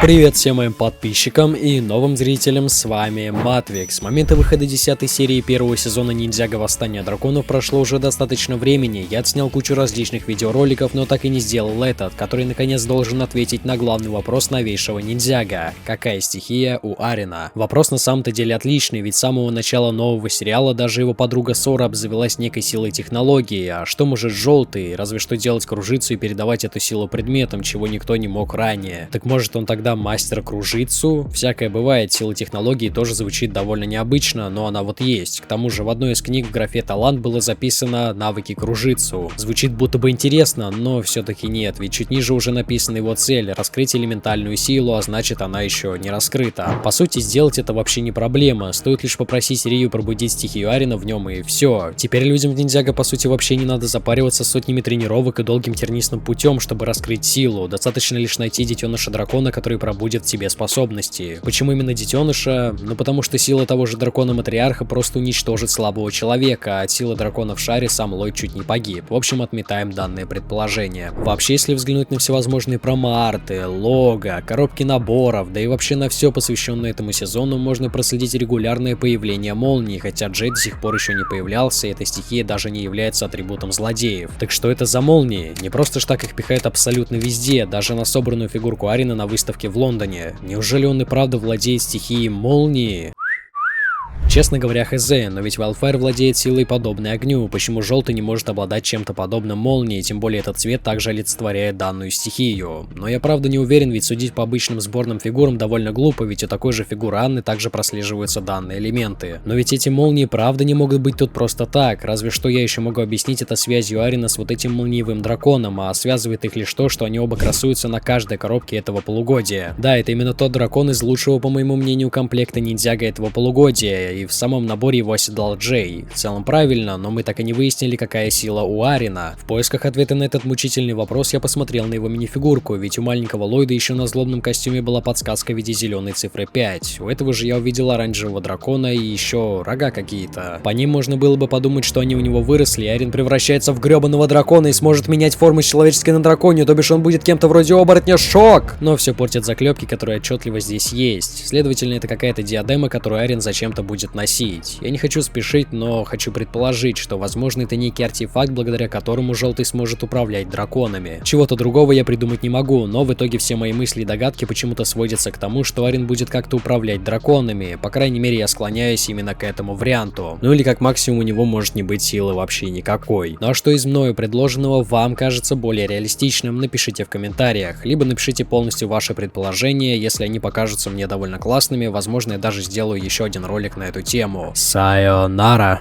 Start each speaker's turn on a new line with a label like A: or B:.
A: Привет всем моим подписчикам и новым зрителям, с вами Матвик. С момента выхода 10 серии первого сезона Ниндзяго Восстание Драконов прошло уже достаточно времени. Я отснял кучу различных видеороликов, но так и не сделал этот, который наконец должен ответить на главный вопрос новейшего Ниндзяго. Какая стихия у Арина? Вопрос на самом-то деле отличный, ведь с самого начала нового сериала даже его подруга Сора обзавелась некой силой технологии. А что может желтый? Разве что делать кружицу и передавать эту силу предметам, чего никто не мог ранее. Так может он тогда мастер кружицу? Всякое бывает, сила технологии тоже звучит довольно необычно, но она вот есть. К тому же в одной из книг в графе талант было записано навыки кружицу. Звучит будто бы интересно, но все-таки нет, ведь чуть ниже уже написана его цель — раскрыть элементальную силу, а значит она еще не раскрыта. По сути, сделать это вообще не проблема, стоит лишь попросить Рию пробудить стихию Арина в нем и все. Теперь людям в Ниндзяго по сути вообще не надо запариваться сотнями тренировок и долгим тернистым путем, чтобы раскрыть силу. Достаточно лишь найти детеныша дракона, который пробудет в себе способности. Почему именно детеныша? Ну потому что сила того же дракона-матриарха просто уничтожит слабого человека, а от силы дракона в шаре сам Ллойд чуть не погиб. В общем, отметаем данное предположение. Вообще, если взглянуть на всевозможные промо-арты, лого, коробки наборов, да и вообще на все посвященное этому сезону, можно проследить регулярное появление молнии, хотя Джей до сих пор еще не появлялся, и эта стихия даже не является атрибутом злодеев. Так что это за молнии? Не просто ж так их пихают абсолютно везде, даже на собранную фигурку Арина на выставке в Лондоне. Неужели он и правда владеет стихией молнии? Честно говоря, хз, но ведь Wildfire владеет силой подобной огню, почему желтый не может обладать чем-то подобным молнии, тем более этот цвет также олицетворяет данную стихию. Но я правда не уверен, ведь судить по обычным сборным фигурам довольно глупо, ведь у такой же фигуры Анны также прослеживаются данные элементы. Но ведь эти молнии правда не могут быть тут просто так, разве что я еще могу объяснить это связью Арина с вот этим молниевым драконом, а связывает их лишь то, что они оба красуются на каждой коробке этого полугодия. Да, это именно тот дракон из лучшего, по моему мнению, комплекта Ниндзяго этого полугодия, и в самом наборе его оседлал Джей. В целом правильно, но мы так и не выяснили, какая сила у Арина. В поисках ответа на этот мучительный вопрос я посмотрел на его минифигурку, ведь у маленького Ллойда еще на злобном костюме была подсказка в виде зеленой цифры 5. У этого же я увидел оранжевого дракона и еще рога какие-то. По ним можно было бы подумать, что они у него выросли, и Арин превращается в гребаного дракона и сможет менять форму с человеческой на драконью, то бишь он будет кем-то вроде оборотня. Шок! Но все портят заклепки, которые отчетливо здесь есть. Следовательно, это какая-то диадема, которую Арин зачем-то будет носить. Я не хочу спешить, но хочу предположить, что возможно это некий артефакт, благодаря которому желтый сможет управлять драконами. Чего-то другого я придумать не могу, но в итоге все мои мысли и догадки почему-то сводятся к тому, что Арин будет как-то управлять драконами. По крайней мере, я склоняюсь именно к этому варианту. Ну или как максимум у него может не быть силы вообще никакой. Ну а что из мною предложенного вам кажется более реалистичным, напишите в комментариях. Либо напишите полностью ваши предположения, если они покажутся мне довольно классными, возможно я даже сделаю еще один ролик на эту тему. Сайонара.